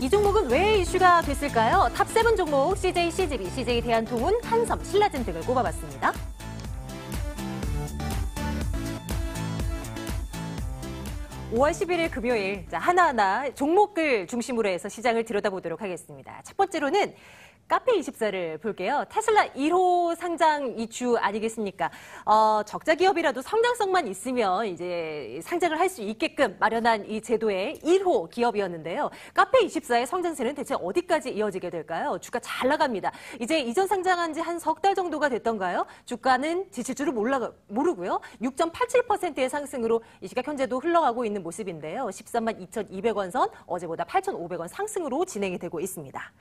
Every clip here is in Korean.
이 종목은 왜 이슈가 됐을까요? 탑7 종목 CJ, CGV, CJ 대한통운, 한섬, 신라젠 등을 꼽아봤습니다. (5월 11일) 금요일 하나하나 종목을 중심으로 해서 시장을 들여다보도록 하겠습니다. 첫 번째로는 카페24를 볼게요. 테슬라 1호 상장 이주 아니겠습니까? 적자 기업이라도 성장성만 있으면 이제 상장을 할 수 있게끔 마련한 이 제도의 1호 기업이었는데요. 카페24의 성장세는 대체 어디까지 이어지게 될까요? 주가 잘 나갑니다. 이제 이전 상장한 지 한 석 달 정도가 됐던가요? 주가는 지칠 줄을 모르고요. 6.87%의 상승으로 이 시각 현재도 흘러가고 있는 모습인데요. 13만 2,200원 선, 어제보다 8,500원 상승으로 진행이 되고 있습니다.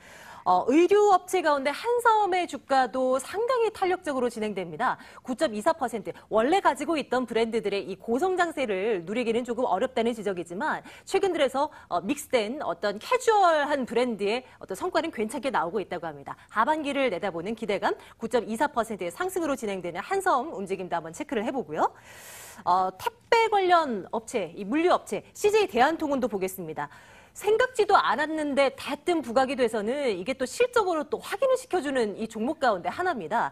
의류 업체 가운데 한섬의 주가도 상당히 탄력적으로 진행됩니다. 9.24%. 원래 가지고 있던 브랜드들의 이 고성장세를 누리기는 조금 어렵다는 지적이지만 최근 들어서 믹스된 어떤 캐주얼한 브랜드의 어떤 성과는 괜찮게 나오고 있다고 합니다. 하반기를 내다보는 기대감 9.24%의 상승으로 진행되는 한섬 움직임도 한번 체크를 해보고요. 택배 관련 업체, 이 물류업체 CJ 대한통운도 보겠습니다. 생각지도 않았는데 대뜸 부각이 돼서는 이게 또 실적으로 또 확인을 시켜주는 이 종목 가운데 하나입니다.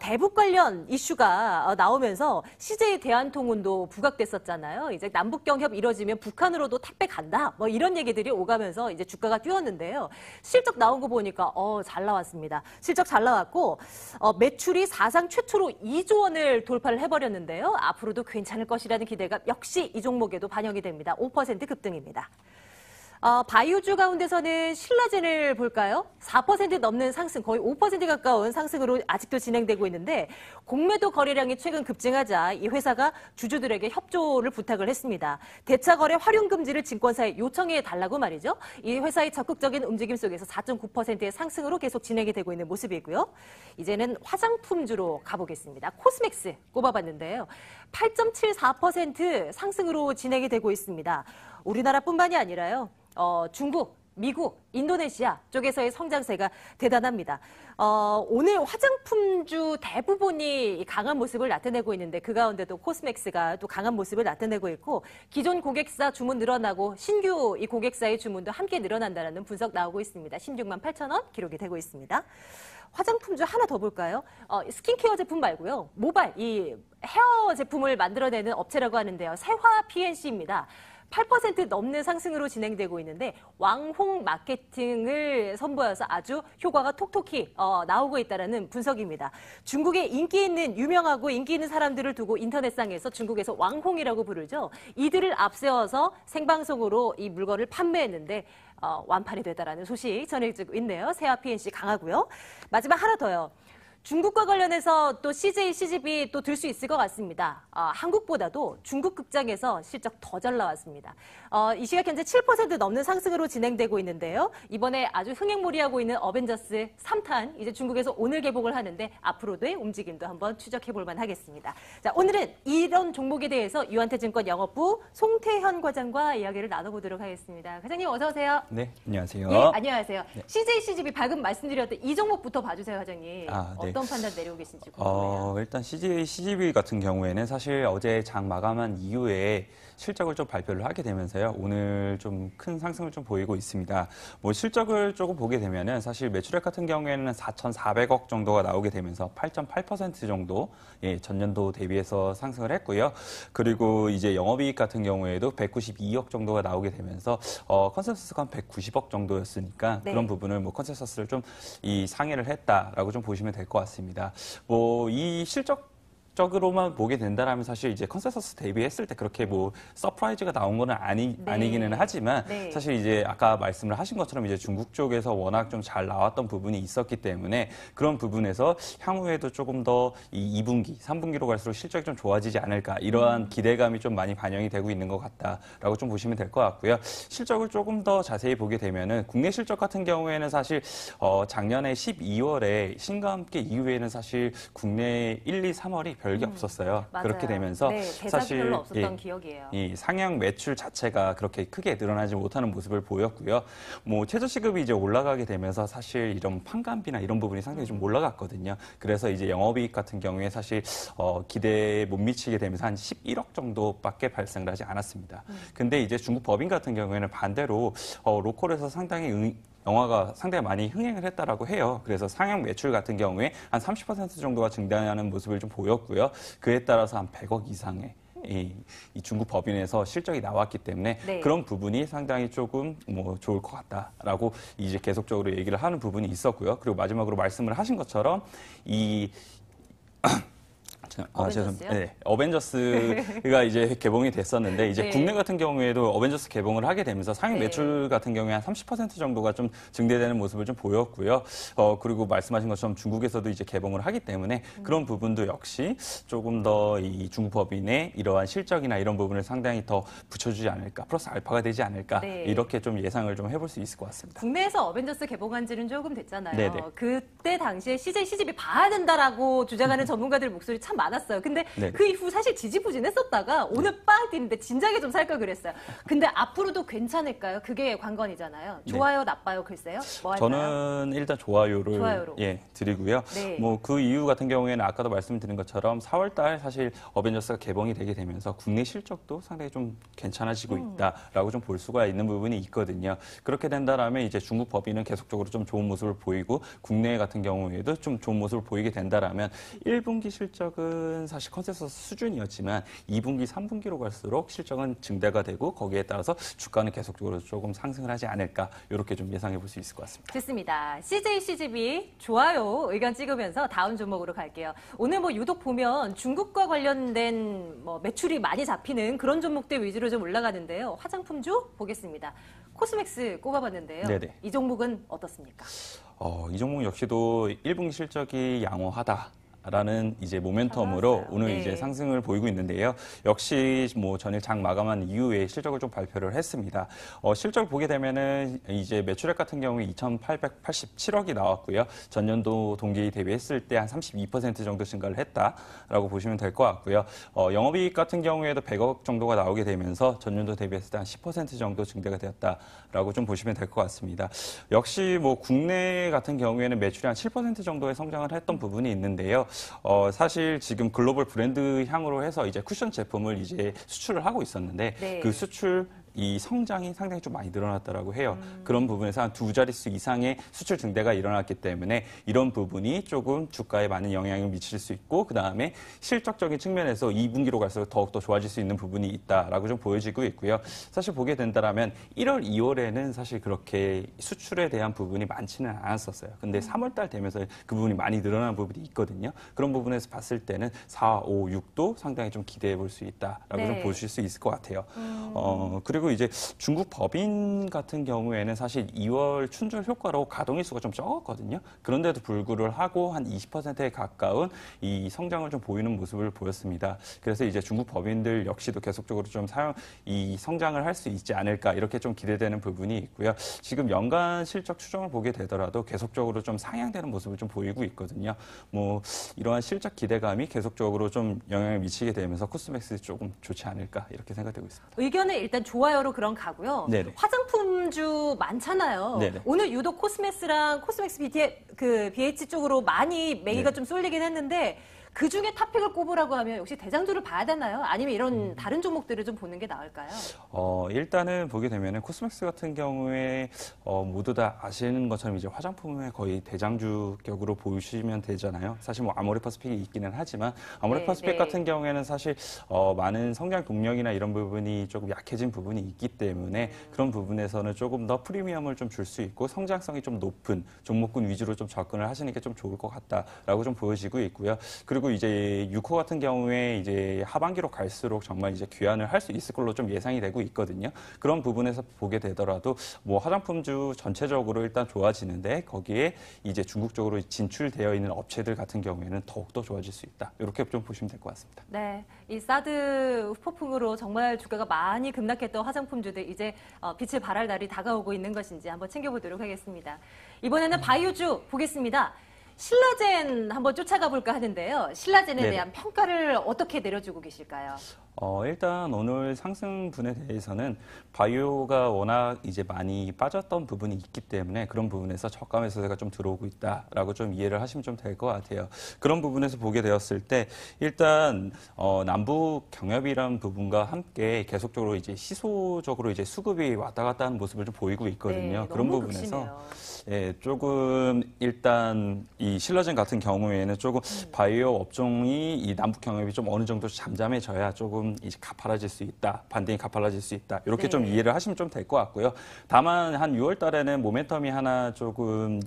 대북 관련 이슈가 나오면서 CJ 대한통운도 부각됐었잖아요. 이제 남북 경협 이뤄지면 북한으로도 택배 간다. 뭐 이런 얘기들이 오가면서 이제 주가가 뛰었는데요. 실적 나온 거 보니까 잘 나왔습니다. 실적 잘 나왔고 매출이 사상 최초로 2조 원을 돌파를 해버렸는데요. 앞으로도 괜찮을 것이라는 기대가 역시 이 종목에도 반영이 됩니다. 5% 급등입니다. 바이오주 가운데서는 신라젠을 볼까요? 4% 넘는 상승, 거의 5% 가까운 상승으로 아직도 진행되고 있는데 공매도 거래량이 최근 급증하자 이 회사가 주주들에게 협조를 부탁을 했습니다. 대차 거래 활용 금지를 증권사에 요청해 달라고 말이죠. 이 회사의 적극적인 움직임 속에서 4.9%의 상승으로 계속 진행이 되고 있는 모습이고요. 이제는 화장품주로 가보겠습니다. 코스맥스 꼽아봤는데요. 8.74% 상승으로 진행이 되고 있습니다. 우리나라뿐만이 아니라요. 중국, 미국, 인도네시아 쪽에서의 성장세가 대단합니다. 오늘 화장품주 대부분이 강한 모습을 나타내고 있는데 그 가운데도 코스맥스가 또 강한 모습을 나타내고 있고 기존 고객사 주문 늘어나고 신규 이 고객사의 주문도 함께 늘어난다는 분석 나오고 있습니다. 16만 8천 원 기록이 되고 있습니다. 화장품주 하나 더 볼까요? 스킨케어 제품 말고요. 모발, 이 헤어 제품을 만들어내는 업체라고 하는데요. 세화 PNC입니다. 8% 넘는 상승으로 진행되고 있는데 왕홍 마케팅을 선보여서 아주 효과가 톡톡히 나오고 있다는 분석입니다. 중국에 인기 있는 유명하고 인기 있는 사람들을 두고 인터넷상에서 중국에서 왕홍이라고 부르죠. 이들을 앞세워서 생방송으로 이 물건을 판매했는데 완판이 되다라는 소식 전해지고 있네요. 세화 PNC 강하고요. 마지막 하나 더요. 중국과 관련해서 또 CJ, CGV 또 들 수 있을 것 같습니다. 한국보다도 중국 극장에서 실적 더 잘 나왔습니다. 이 시각 현재 7% 넘는 상승으로 진행되고 있는데요. 이번에 아주 흥행몰이하고 있는 어벤져스 3탄 이제 중국에서 오늘 개봉을 하는데 앞으로도의 움직임도 한번 추적해 볼 만하겠습니다. 자, 오늘은 이런 종목에 대해서 유한태증권 영업부 송태현 과장과 이야기를 나눠보도록 하겠습니다. 과장님 어서 오세요. 네, 안녕하세요. 예, 안녕하세요. 네. CJ, CGV 방금 말씀드렸던 이 종목부터 봐주세요, 과장님. 네. 어떤 판단 내리고 계신지 궁금해요. 일단 CJ, CGV 같은 경우에는 사실 어제 장 마감한 이후에 실적을 좀 발표를 하게 되면서요. 오늘 좀 큰 상승을 좀 보이고 있습니다. 뭐 실적을 조금 보게 되면은 사실 매출액 같은 경우에는 4,400억 정도가 나오게 되면서 8.8% 정도 전년도 대비해서 상승을 했고요. 그리고 이제 영업이익 같은 경우에도 192억 정도가 나오게 되면서 컨센서스가 한 190억 정도였으니까 네. 그런 부분을 뭐 컨센서스를 좀 상회를 했다라고 좀 보시면 될 것 같습니다. 뭐 이 실적적으로만 보게 된다라면 사실 이제 컨센서스 대비했을 때 그렇게 뭐 서프라이즈가 나온 거는 아니기는 하지만 네. 사실 이제 아까 말씀을 하신 것처럼 이제 중국 쪽에서 워낙 좀 잘 나왔던 부분이 있었기 때문에 그런 부분에서 향후에도 조금 더 이 2분기, 3분기로 갈수록 실적이 좀 좋아지지 않을까 이러한 기대감이 좀 많이 반영이 되고 있는 것 같다라고 좀 보시면 될 것 같고요. 실적을 조금 더 자세히 보게 되면은 국내 실적 같은 경우에는 사실 작년에 12월에 신과 함께 이후에는 사실 국내 1, 2, 3월이 별 별게 없었어요. 맞아요. 그렇게 되면서 네, 대작이 사실 별로 없었던 기억이에요. 이 상향 매출 자체가 그렇게 크게 늘어나지 못하는 모습을 보였고요. 뭐 최저시급이 이제 올라가게 되면서 사실 이런 판관비나 이런 부분이 상당히 좀 올라갔거든요. 그래서 이제 영업이익 같은 경우에 사실 기대에 못 미치게 되면서 한 11억 정도밖에 발생을 하지 않았습니다. 근데 이제 중국 법인 같은 경우에는 반대로 로컬에서 상당히 영화가 상당히 많이 흥행을 했다라고 해요. 그래서 상영 매출 같은 경우에 한 30% 정도가 증대하는 모습을 좀 보였고요. 그에 따라서 한 100억 이상의 이 중국 법인에서 실적이 나왔기 때문에 네. 그런 부분이 상당히 조금 뭐 좋을 것 같다라고 이제 계속적으로 얘기를 하는 부분이 있었고요. 그리고 마지막으로 말씀을 하신 것처럼 이 어벤져스요? 네, 어벤져스가 이제 개봉이 됐었는데 이제 네. 국내 같은 경우에도 어벤져스 개봉을 하게 되면서 상영 네. 매출 같은 경우에 한 30% 정도가 좀 증대되는 모습을 좀 보였고요. 그리고 말씀하신 것처럼 중국에서도 이제 개봉을 하기 때문에 그런 부분도 역시 조금 더 이 중국 법인의 이러한 실적이나 이런 부분을 상당히 더 붙여주지 않을까, 플러스 알파가 되지 않을까 네. 이렇게 좀 예상을 좀 해볼 수 있을 것 같습니다. 국내에서 어벤져스 개봉한 지는 조금 됐잖아요. 네네. 그때 당시에 CJ, CGV 봐야 된다라고 주장하는 전문가들 목소리 참 많았어요. 근데 네네. 그 이후 사실 지지부진했었다가 오늘 빵 뛰는데 진작에 좀 살 걸 그랬어요. 근데 앞으로도 괜찮을까요? 그게 관건이잖아요. 좋아요, 나빠요, 글쎄요? 뭐 할까요? 저는 일단 좋아요를 좋아요로. 드리고요. 네. 뭐 그 이유 같은 경우에는 아까도 말씀드린 것처럼 4월달 사실 어벤져스가 개봉이 되게 되면서 국내 실적도 상당히 좀 괜찮아지고 있다라고 좀 볼 수가 있는 부분이 있거든요. 그렇게 된다라면 이제 중국 법인은 계속적으로 좀 좋은 모습을 보이고 국내 같은 경우에도 좀 좋은 모습을 보이게 된다라면 1분기 실적은 사실 컨센서스 수준이었지만 2분기, 3분기로 갈수록 실적은 증대가 되고 거기에 따라서 주가는 계속적으로 조금 상승을 하지 않을까 이렇게 좀 예상해 볼 수 있을 것 같습니다. 좋습니다. CJ, CGV 좋아요 의견 찍으면서 다음 종목으로 갈게요. 오늘 뭐 유독 보면 중국과 관련된 뭐 매출이 많이 잡히는 그런 종목들 위주로 좀 올라가는데요. 화장품주 보겠습니다. 코스맥스 꼽아봤는데요. 네네. 이 종목은 어떻습니까? 이 종목 역시도 1분기 실적이 양호하다. 라는 이제 모멘텀으로 나왔어요. 오늘 네. 이제 상승을 보이고 있는데요. 역시 뭐 전일 장 마감한 이후에 실적을 좀 발표를 했습니다. 실적을 보게 되면은 이제 매출액 같은 경우에 2,887억이 나왔고요. 전년도 동기 대비했을 때 한 32% 정도 증가를 했다라고 보시면 될 것 같고요. 영업이익 같은 경우에도 100억 정도가 나오게 되면서 전년도 대비했을 때 한 10% 정도 증대가 되었다라고 좀 보시면 될 것 같습니다. 역시 뭐 국내 같은 경우에는 매출이 한 7% 정도의 성장을 했던 부분이 있는데요. 사실 지금 글로벌 브랜드 향으로 해서 이제 쿠션 제품을 이제 수출을 하고 있었는데 네. 그 수출 이 성장이 상당히 좀 많이 늘어났다라고 해요. 그런 부분에서 한 2자릿수 이상의 수출 증대가 일어났기 때문에 이런 부분이 조금 주가에 많은 영향을 미칠 수 있고 그다음에 실적적인 측면에서 2분기로 갈수록 더욱더 좋아질 수 있는 부분이 있다라고 좀 보여지고 있고요. 사실 보게 된다라면 1월, 2월에는 사실 그렇게 수출에 대한 부분이 많지는 않았었어요. 근데 3월 달 되면서 그 부분이 많이 늘어난 부분이 있거든요. 그런 부분에서 봤을 때는 4, 5, 6도 상당히 좀 기대해 볼 수 있다라고 네. 좀 보실 수 있을 것 같아요. 그리고 이제 중국 법인 같은 경우에는 사실 2월 춘절 효과로 가동일수가 좀 적었거든요. 그런데도 불구를 하고 한 20%에 가까운 이 성장을 좀 보이는 모습을 보였습니다. 그래서 이제 중국 법인들 역시도 계속적으로 좀 이 성장을 할 수 있지 않을까 이렇게 좀 기대되는 부분이 있고요. 지금 연간 실적 추정을 보게 되더라도 계속적으로 좀 상향되는 모습을 좀 보이고 있거든요. 뭐 이러한 실적 기대감이 계속적으로 좀 영향을 미치게 되면서 코스맥스 조금 좋지 않을까 이렇게 생각되고 있습니다. 의견은 일단 좋아요로 그런 가고요. 네네. 화장품주 많잖아요. 네네. 오늘 유독 코스맥스랑 코스맥스 BH 쪽으로 많이 매기가 네. 좀 쏠리긴 했는데 그 중에 탑픽을 꼽으라고 하면 역시 대장주를 봐야 되나요? 아니면 이런 다른 종목들을 좀 보는 게 나을까요? 일단은 보게 되면은 코스맥스 같은 경우에 모두 다 아시는 것처럼 이제 화장품의 거의 대장주격으로 보시면 되잖아요. 사실 뭐 아모레퍼스픽이 있기는 하지만 아모레퍼스픽 네. 같은 경우에는 사실 많은 성장 동력이나 이런 부분이 조금 약해진 부분이 있기 때문에 그런 부분에서는 조금 더 프리미엄을 좀 줄 수 있고 성장성이 좀 높은 종목군 위주로 좀 접근을 하시는 게 좀 좋을 것 같다라고 좀 보여지고 있고요. 그리고 이제 6호 같은 경우에 이제 하반기로 갈수록 정말 이제 귀환을 할 수 있을 걸로 좀 예상이 되고 있거든요. 그런 부분에서 보게 되더라도 뭐 화장품주 전체적으로 일단 좋아지는데 거기에 이제 중국 쪽으로 진출되어 있는 업체들 같은 경우에는 더욱더 좋아질 수 있다. 이렇게 좀 보시면 될 것 같습니다. 네, 이 사드 폭풍으로 정말 주가가 많이 급락했던 화장품주들 이제 빛을 발할 날이 다가오고 있는 것인지 한번 챙겨보도록 하겠습니다. 이번에는 바이오주 보겠습니다. 신라젠 한번 쫓아가 볼까 하는데요. 신라젠에 네네. 대한 평가를 어떻게 내려주고 계실까요? 일단 오늘 상승분에 대해서는 바이오가 워낙 이제 많이 빠졌던 부분이 있기 때문에 그런 부분에서 저가 매수세가 좀 들어오고 있다라고 좀 이해를 하시면 좀 될 것 같아요. 그런 부분에서 보게 되었을 때 일단 남북 경협이라는 부분과 함께 계속적으로 이제 시소적으로 이제 수급이 왔다 갔다 하는 모습을 좀 보이고 있거든요. 네, 그런 너무 부분에서 극심해요. 예, 조금 일단 이 신라젠 같은 경우에는 조금 바이오 업종이 이 남북 경협이 좀 어느 정도 잠잠해져야 조금 이제 가팔라질 수 있다, 반등이 가팔라질 수 있다 이렇게 네. 좀 이해를 하시면 좀 될 것 같고요. 다만 한 6월 달에는 모멘텀이 하나 조금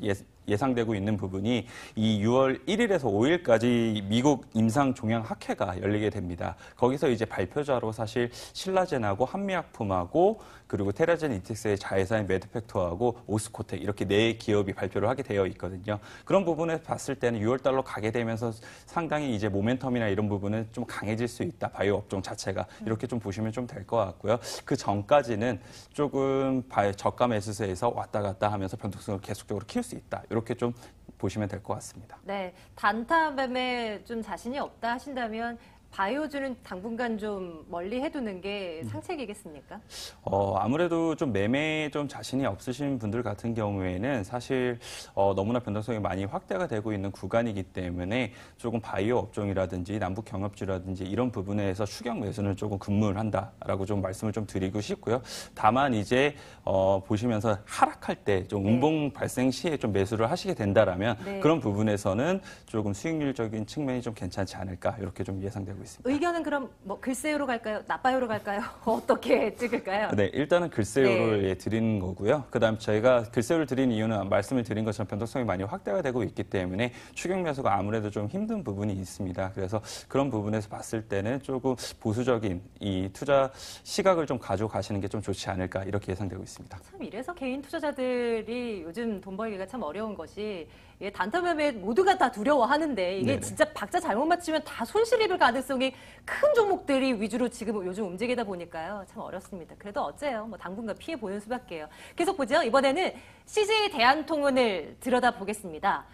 예상되고 있는 부분이 이 6월 1일에서 5일까지 미국 임상 종양 학회가 열리게 됩니다. 거기서 이제 발표자로 사실 신라젠하고 한미약품하고 그리고 테라젠 이틱스의 자회사인 매드팩토하고 오스코텍 이렇게 네 기업이 발표를 하게 되어 있거든요. 그런 부분에 봤을 때는 6월 달로 가게 되면서 상당히 이제 모멘텀이나 이런 부분은 좀 강해질 수 있다. 바이오 업종 자체가 이렇게 좀 보시면 좀 될 것 같고요. 그 전까지는 조금 저가 매수세에서 왔다 갔다 하면서 변동성을 계속적으로 키울 수 있다. 이렇게 좀 보시면 될 것 같습니다. 네, 단타 매매 좀 자신이 없다 하신다면 바이오주는 당분간 좀 멀리 해두는 게 상책이겠습니까? 아무래도 좀 매매에 좀 자신이 없으신 분들 같은 경우에는 사실 너무나 변동성이 많이 확대가 되고 있는 구간이기 때문에 조금 바이오 업종이라든지 남북 경협주라든지 이런 부분에서 추격 매수는 조금 금물을 한다라고 좀 말씀을 좀 드리고 싶고요. 다만 이제 보시면서 하락할 때 좀 운봉 발생 시에 좀 매수를 하시게 된다라면 네. 그런 부분에서는 조금 수익률적인 측면이 좀 괜찮지 않을까 이렇게 좀 예상되고 있습니다. 의견은 그럼 뭐 글쎄요로 갈까요? 나빠요로 갈까요? 어떻게 찍을까요? 네, 일단은 글쎄요를 네. 예, 드리는 거고요. 그다음 저희가 글쎄요를 드리는 이유는 말씀을 드린 것처럼 변동성이 많이 확대가 되고 있기 때문에 추격 매수가 아무래도 좀 힘든 부분이 있습니다. 그래서 그런 부분에서 봤을 때는 조금 보수적인 이 투자 시각을 좀 가져가시는 게 좀 좋지 않을까 이렇게 예상되고 있습니다. 참 이래서 개인 투자자들이 요즘 돈 벌기가 참 어려운 것이 단타 매매 모두가 다 두려워하는데 이게 네네. 진짜 박자 잘못 맞추면 다 손실 입을 가능성이 큰 종목들이 위주로 지금 요즘 움직이다 보니까요. 참 어렵습니다. 그래도 어째요. 뭐 당분간 피해 보는 수밖에요. 계속 보죠. 이번에는 CJ 대한통운을 들여다보겠습니다.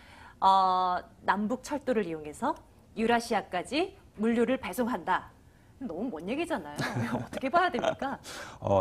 남북 철도를 이용해서 유라시아까지 물류를 배송한다. 너무 먼 얘기잖아요. 어떻게 봐야 됩니까?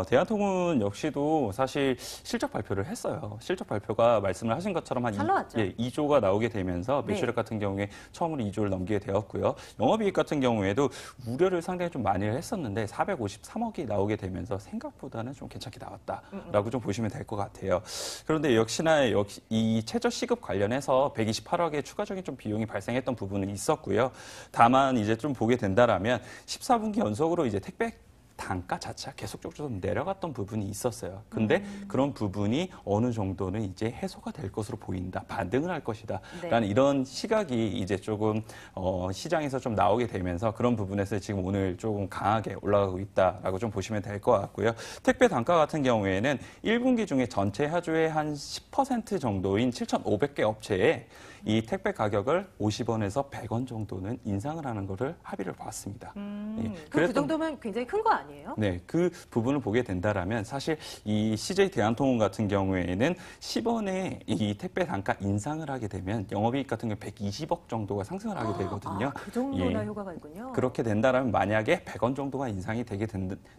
대한통운 역시도 사실 실적 발표를 했어요. 실적 발표가 말씀을 하신 것처럼 한 잘 나왔죠. 2조가 나오게 되면서 네. 매출액 같은 경우에 처음으로 2조를 넘기게 되었고요. 영업이익 같은 경우에도 우려를 상당히 좀 많이 했었는데 453억이 나오게 되면서 생각보다는 좀 괜찮게 나왔다라고 좀 보시면 될 것 같아요. 그런데 역시나 이 최저 시급 관련해서 128억의 추가적인 좀 비용이 발생했던 부분은 있었고요. 다만 이제 좀 보게 된다라면 14분기 연속으로 이제 택배 단가 자체가 계속적으로 좀 내려갔던 부분이 있었어요. 근데 그런 부분이 어느 정도는 이제 해소가 될 것으로 보인다. 반등을 할 것이다. 네. 라는 이런 시각이 이제 조금 시장에서 좀 나오게 되면서 그런 부분에서 지금 오늘 조금 강하게 올라가고 있다라고 좀 보시면 될 것 같고요. 택배 단가 같은 경우에는 1분기 중에 전체 하주의 한 10% 정도인 7,500개 업체에 이 택배 가격을 50원에서 100원 정도는 인상을 하는 것을 합의를 봤습니다. 그 정도면 굉장히 큰 거 아니에요? 네, 그 부분을 보게 된다라면 사실 이 CJ 대한통운 같은 경우에는 10원에 이 택배 단가 인상을 하게 되면 영업이익 같은 경우 120억 정도가 상승을 하게 되거든요. 그 정도나 예. 효과가 있군요. 그렇게 된다면 만약에 100원 정도가 인상이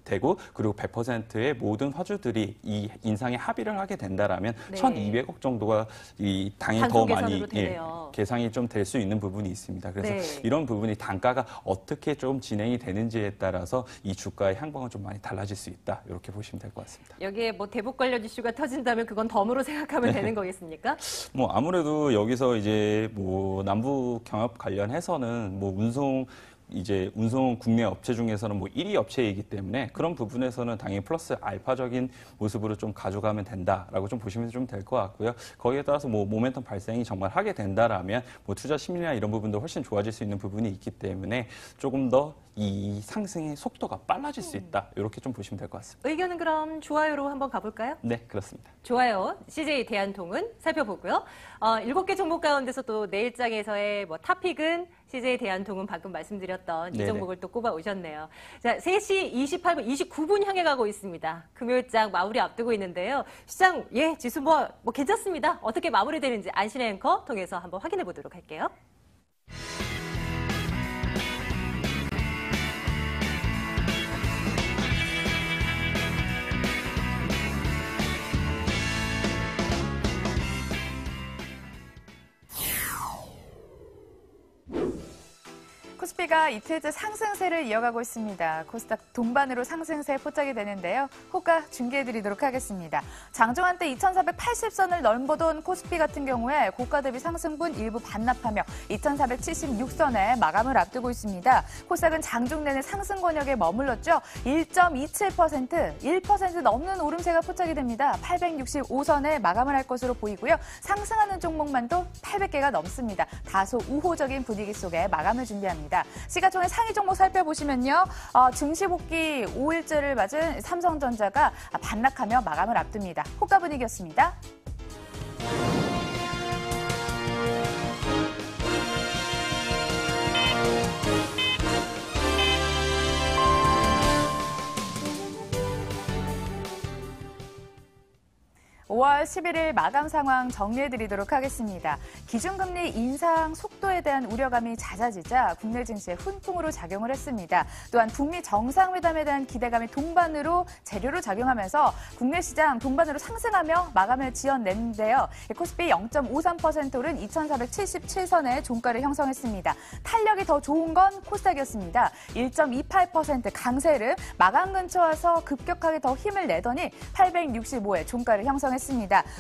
되고 그리고 100%의 모든 화주들이 이 인상에 합의를 하게 된다라면 네. 1,200억 정도가 이 당연히 단순 더 많이 계산으로 되네요. 계상이 좀 될 수 있는 부분이 있습니다. 그래서 네. 이런 부분이 단가가 어떻게 좀 진행이 되는지에 따라서 이 주가의 향방은 좀 많이 달라질 수 있다. 이렇게 보시면 될 것 같습니다. 여기에 뭐 대북 관련 이슈가 터진다면 그건 덤으로 생각하면 되는 거겠습니까? 뭐 아무래도 여기서 이제 뭐 남북 경협 관련해서는 뭐 운송 국내 업체 중에서는 뭐 1위 업체이기 때문에 그런 부분에서는 당연히 플러스 알파적인 모습으로 좀 가져가면 된다라고 좀 보시면 좀 될 것 같고요. 거기에 따라서 뭐 모멘텀 발생이 정말 하게 된다라면 뭐 투자 심리나 이런 부분도 훨씬 좋아질 수 있는 부분이 있기 때문에 조금 더 이 상승의 속도가 빨라질 수 있다. 이렇게 좀 보시면 될 것 같습니다. 의견은 그럼 좋아요로 한번 가볼까요? 네, 그렇습니다. 좋아요. CJ 대한통운 살펴보고요. 7개 종목 가운데서 또 내일장에서의 탑픽은 CJ 대한통운 방금 말씀드렸던 네네. 이 종목을 또 꼽아 오셨네요. 자, 3시 28분, 29분 향해 가고 있습니다. 금요일장 마무리 앞두고 있는데요. 시장, 지수 뭐 괜찮습니다. 어떻게 마무리되는지 안신의 앵커 통해서 한번 확인해 보도록 할게요. 코스피가 이틀째 상승세를 이어가고 있습니다. 코스닥 동반으로 상승세 포착이 되는데요. 호가 중계해드리도록 하겠습니다. 장중 한때 2480선을 넘보던 코스피 같은 경우에 고가 대비 상승분 일부 반납하며 2476선에 마감을 앞두고 있습니다. 코스닥은 장중 내내 상승 권역에 머물렀죠. 1.27%, 1% 넘는 오름세가 포착이 됩니다. 865선에 마감을 할 것으로 보이고요. 상승하는 종목만도 800개가 넘습니다. 다소 우호적인 분위기 속에 마감을 준비합니다. 시가총액 상위 종목 살펴보시면요. 증시 복귀 5일째를 맞은 삼성전자가 반락하며 마감을 앞둡니다. 호가 분위기였습니다. (5월 11일) 마감 상황 정리해드리도록 하겠습니다. 기준금리 인상 속도에 대한 우려감이 잦아지자 국내 증시에 훈풍으로 작용을 했습니다. 또한 북미 정상회담에 대한 기대감이 동반으로 재료로 작용하면서 국내 시장 동반으로 상승하며 마감을 지어냈는데요. 코스피 0.53% 오른 2477선의 종가를 형성했습니다. 탄력이 더 좋은 건 코스닥이었습니다. 1.28% 강세를 마감 근처 와서 급격하게 더 힘을 내더니 865의 종가를 형성했습니다.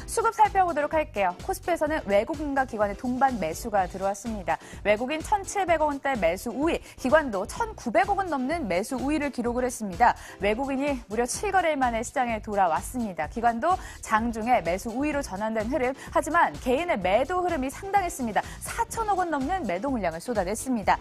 수급 살펴보도록 할게요. 코스피에서는 외국인과 기관의 동반 매수가 들어왔습니다. 외국인 1,700억 원대 매수 우위, 기관도 1,900억 원 넘는 매수 우위를 기록을 했습니다. 외국인이 무려 7거래일 만에 시장에 돌아왔습니다. 기관도 장중에 매수 우위로 전환된 흐름, 하지만 개인의 매도 흐름이 상당했습니다. 4천억 원 넘는 매도 물량을 쏟아냈습니다.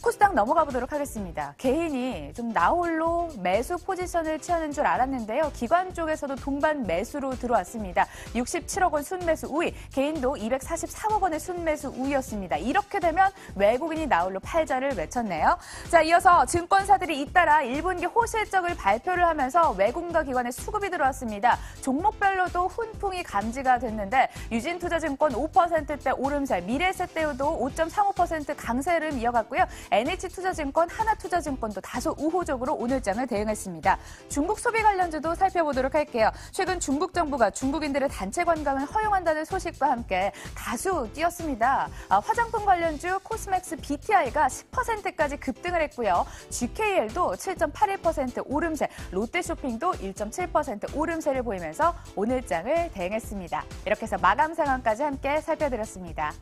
코스닥 넘어가 보도록 하겠습니다. 개인이 좀 나홀로 매수 포지션을 취하는 줄 알았는데요. 기관 쪽에서도 동반 매수로 들어왔습니다. 67억 원 순매수 우위, 개인도 243억 원의 순매수 우위였습니다. 이렇게 되면 외국인이 나홀로 팔자를 외쳤네요. 자, 이어서 증권사들이 잇따라 1분기 호실적을 발표를 하면서 외국인과 기관의 수급이 들어왔습니다. 종목별로도 훈풍이 감지가 됐는데 유진투자증권 5%대 오름세, 미래에셋대우도 5.35% 강세를 이어갔고요. NH투자증권, 하나투자증권도 다소 우호적으로 오늘장을 대응했습니다. 중국 소비 관련주도 살펴보도록 할게요. 최근 중국 정부가 중국인들의 단체 관광을 허용한다는 소식과 함께 다수 뛰었습니다. 화장품 관련주 코스맥스 BTI가 10%까지 급등을 했고요. GKL도 7.81% 오름세, 롯데쇼핑도 1.7% 오름세를 보이면서 오늘장을 대응했습니다. 이렇게 해서 마감 상황까지 함께 살펴드렸습니다.